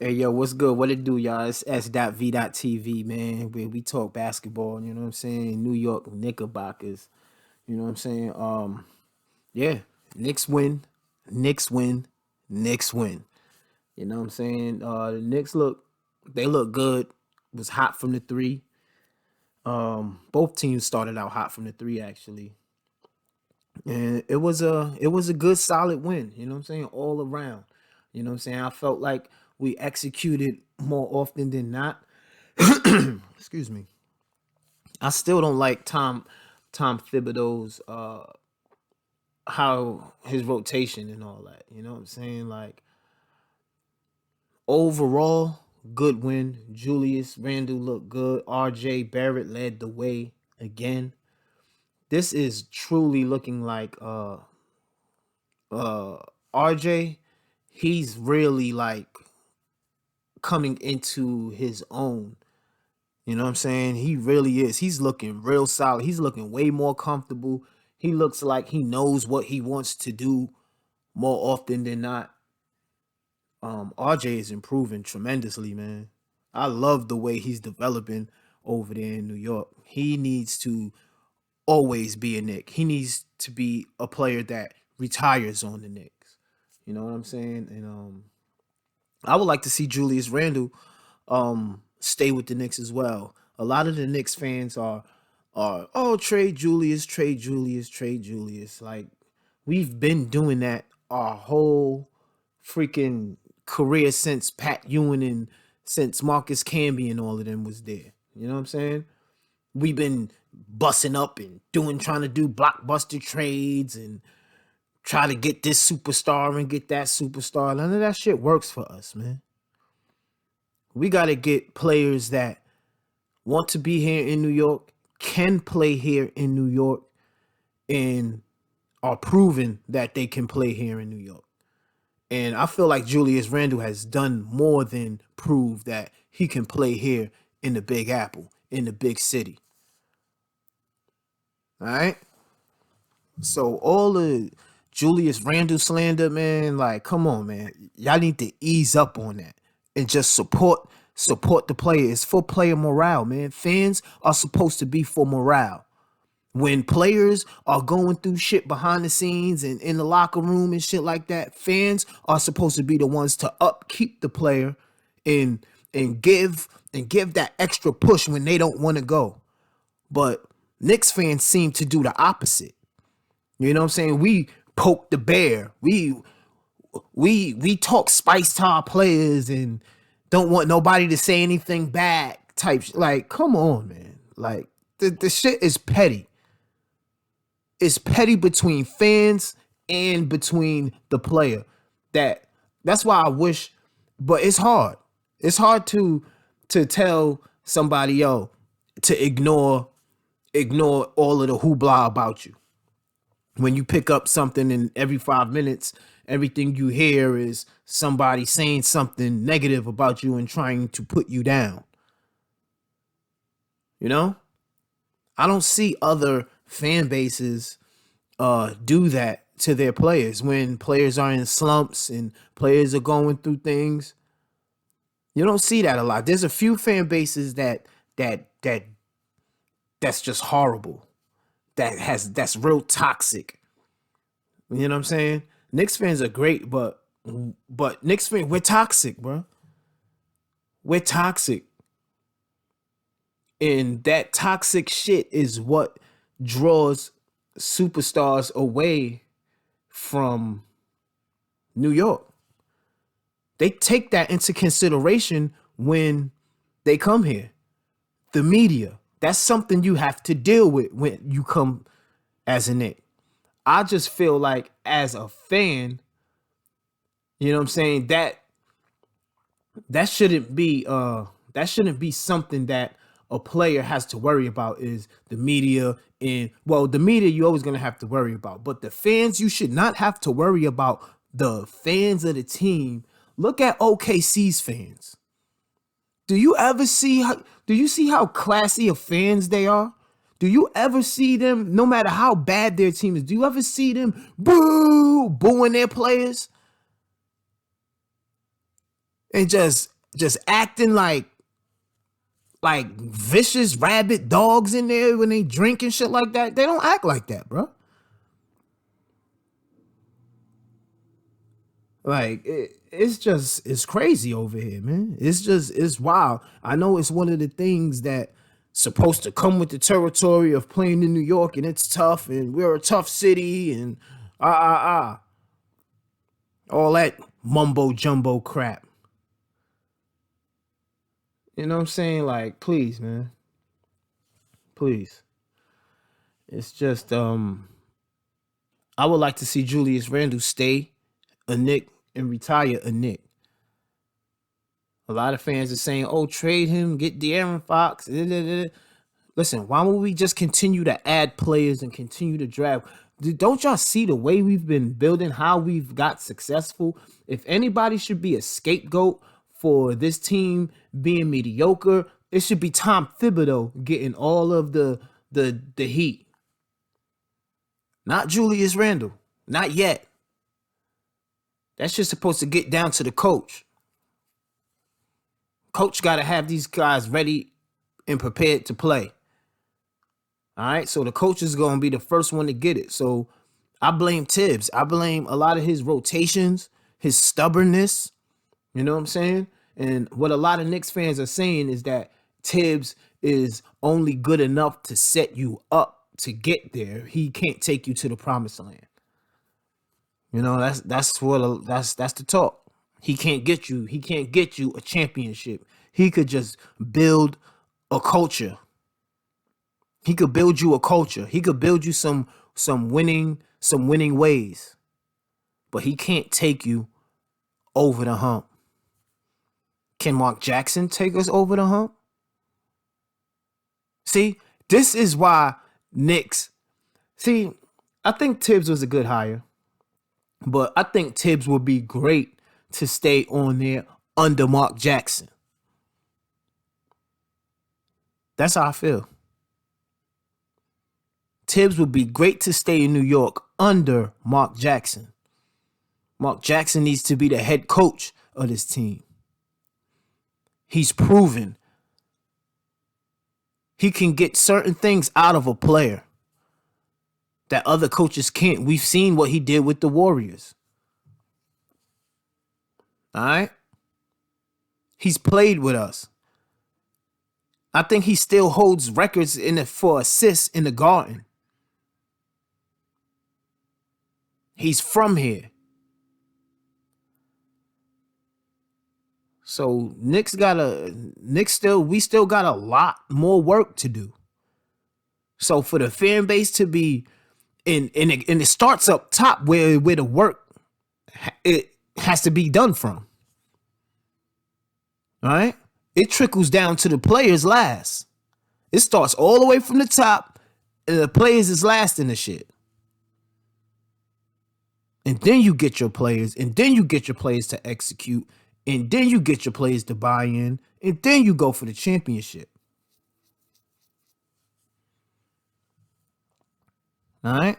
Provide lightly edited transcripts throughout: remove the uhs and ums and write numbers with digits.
Hey yo, what's good? What it do, y'all? It's S.V.TV, man, where we talk basketball, you know what I'm saying? New York Knickerbockers, you know what I'm saying? Yeah, Knicks win, Knicks win, Knicks win. You know what I'm saying? The Knicks they look good. Was hot from the three. Both teams started out hot from the three actually. And it was a good solid win, you know what I'm saying? All around. You know what I'm saying? I felt like we executed more often than not. Excuse me. I still don't like Tom Thibodeau's how his rotation and all that. You know what I'm saying? Like overall, good win. Julius Randle looked good. RJ Barrett led the way again. This is truly looking like uh RJ, he's really like coming into his own. You know what I'm saying? He really is. He's looking real solid. He's looking way more comfortable. He looks like he knows what he wants to do more often than not. RJ is improving tremendously, man. I love the way he's developing over there in New York. He needs to always be a Knick. He needs to be a player that retires on the Knicks. You know what I'm saying? And I would like to see Julius Randle stay with the Knicks as well. A lot of the Knicks fans are oh, trade Julius, trade Julius, trade Julius. Like we've been doing that our whole freaking career since Pat Ewing and since Marcus Camby and all of them was there. You know what I'm saying? We've been busting up and trying to do blockbuster trades and try to get this superstar and get that superstar. None of that shit works for us, man. We got to get players that want to be here in New York, can play here in New York, and are proven that they can play here in New York. And I feel like Julius Randle has done more than prove that he can play here in the Big Apple, in the big city. All right. So all the Julius Randle slander, man, like, come on, man. Y'all need to ease up on that and just support the players. It's for player morale, man. Fans are supposed to be for morale. When players are going through shit behind the scenes and in the locker room and shit like that, fans are supposed to be the ones to upkeep the player and give that extra push when they don't want to go. But Knicks fans seem to do the opposite. You know what I'm saying? We poke the bear. We talk spice to our players and don't want nobody to say anything back type. Like, come on, man. Like the shit is petty. It's petty between fans and between the player. That's why I wish, but it's hard. It's hard to tell somebody, yo, to ignore all of the hoopla about you. When you pick up something and every 5 minutes, everything you hear is somebody saying something negative about you and trying to put you down. You know? I don't see other fan bases do that to their players when players are in slumps and players are going through things. You don't see that a lot. There's a few fan bases that's just horrible. That's real toxic. You know what I'm saying? Knicks fans are great, but Knicks fans, we're toxic, bro. We're toxic. And that toxic shit is what draws superstars away from New York. They take that into consideration when they come here. The media. That's something you have to deal with when you come as a Knick. I just feel like as a fan, you know what I'm saying, that shouldn't be something that a player has to worry about is the media. And well, the media you're always gonna have to worry about, but the fans you should not have to worry about. The fans of the team. Look at OKC's fans. Do you see how classy of fans they are? Do you ever see them, no matter how bad their team is, do you ever see them booing their players and just just acting like vicious rabid dogs in there when they drink and shit like that. They don't act like that, bro. Like it's crazy over here, man. It's wild. I know it's one of the things that supposed to come with the territory of playing in New York, and it's tough, and we're a tough city, and all that mumbo jumbo crap. You know what I'm saying? Like, please, man, please. It's just I would like to see Julius Randle stay a Knick and retire a Knick. A lot of fans are saying, "Oh, trade him, get De'Aaron Fox." Listen, why won't we just continue to add players and continue to draft? Don't y'all see the way we've been building, how we've got successful? If anybody should be a scapegoat for this team being mediocre, it should be Tom Thibodeau getting all of the heat, not Julius Randle, not yet. That's just supposed to get down to the coach. Coach got to have these guys ready and prepared to play. All right, so the coach is going to be the first one to get it. So I blame Tibbs. I blame a lot of his rotations, his stubbornness. You know what I'm saying? And what a lot of Knicks fans are saying is that Tibbs is only good enough to set you up to get there. He can't take you to the promised land. You know, that's the talk. He can't get you. He can't get you a championship. He could just build a culture. He could build you a culture. He could build you some winning ways. But he can't take you over the hump. Can Mark Jackson take us over the hump? See, this is why Knicks. See, I think Tibbs was a good hire, but I think Tibbs would be great to stay on there under Mark Jackson. That's how I feel. Tibbs would be great to stay in New York under Mark Jackson. Mark Jackson needs to be the head coach of this team. He's proven he can get certain things out of a player that other coaches can't. We've seen what he did with the Warriors. All right? He's played with us. I think he still holds records for assists in the Garden. He's from here. So we still got a lot more work to do. So for the fan base to be and it starts up top where the work it has to be done from. All right? It trickles down to the players last. It starts all the way from the top, and the players is last in the shit. And then you get your players, and then you get your players to execute, and then you get your players to buy in, and then you go for the championship. All right?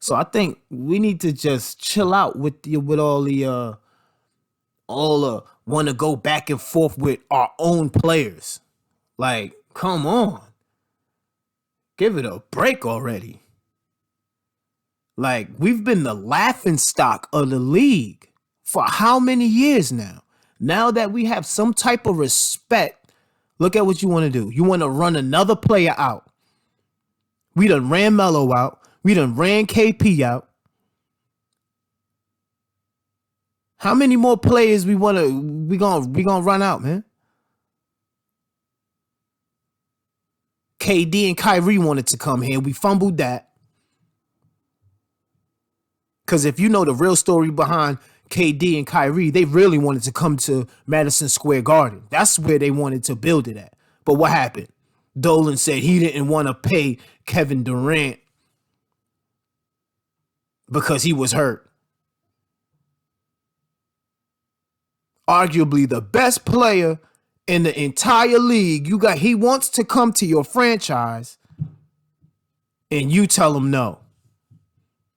So I think we need to just chill out with all the want to go back and forth with our own players. Like, come on. Give it a break already. Like, we've been the laughing stock of the league for how many years now? Now that we have some type of respect, look at what you want to do. You want to run another player out. We done ran Melo out. We done ran KP out. How many more players we gonna run out, man? KD and Kyrie wanted to come here. We fumbled that. Because if you know the real story behind KD and Kyrie, they really wanted to come to Madison Square Garden. That's where they wanted to build it at. But what happened? Dolan said he didn't want to pay Kevin Durant because he was hurt. Arguably the best player in the entire league. He wants to come to your franchise and you tell him no.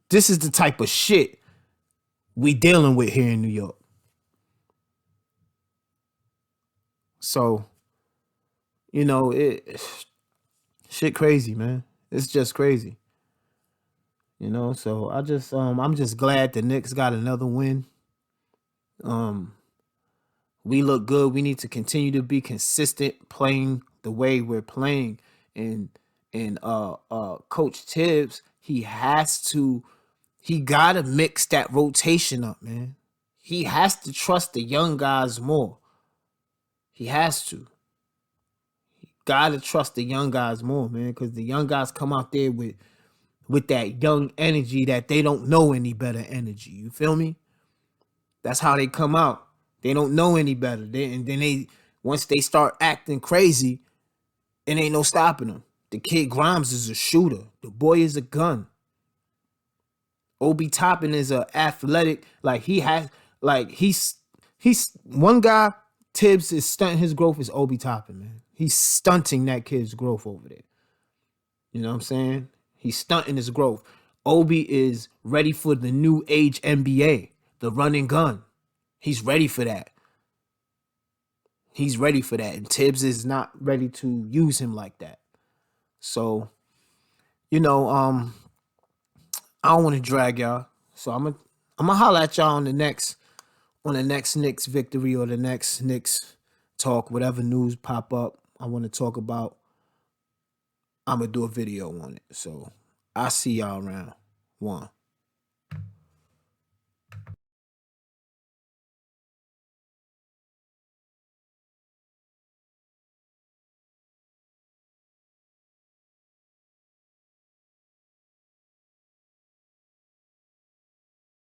This is the type of shit we dealing with here in New York. So, it shit crazy, man. It's just crazy. So I'm just glad the Knicks got another win. Um we look good. We need to continue to be consistent playing the way we're playing. And Coach Tibbs, he gotta mix that rotation up, man. He has to trust the young guys more. He has to. Gotta trust the young guys more, man, because the young guys come out there with that young energy that they don't know any better energy. You feel me? That's how they come out. They don't know any better. And then once they start acting crazy, it ain't no stopping them. The kid Grimes is a shooter. The boy is a gun. Obi Toppin is a athletic. He's one guy. Tibbs is stunting his growth is Obi Toppin, man. He's stunting that kid's growth over there. You know what I'm saying? He's stunting his growth. Obi is ready for the new age NBA, the run and gun. He's ready for that. He's ready for that. And Tibbs is not ready to use him like that. So, you know, I don't want to drag y'all. So I'm gonna holler at y'all on the next Knicks victory or the next Knicks talk, whatever news pop up I want to talk about. I'm gonna do a video on it. So I'll see y'all around. One.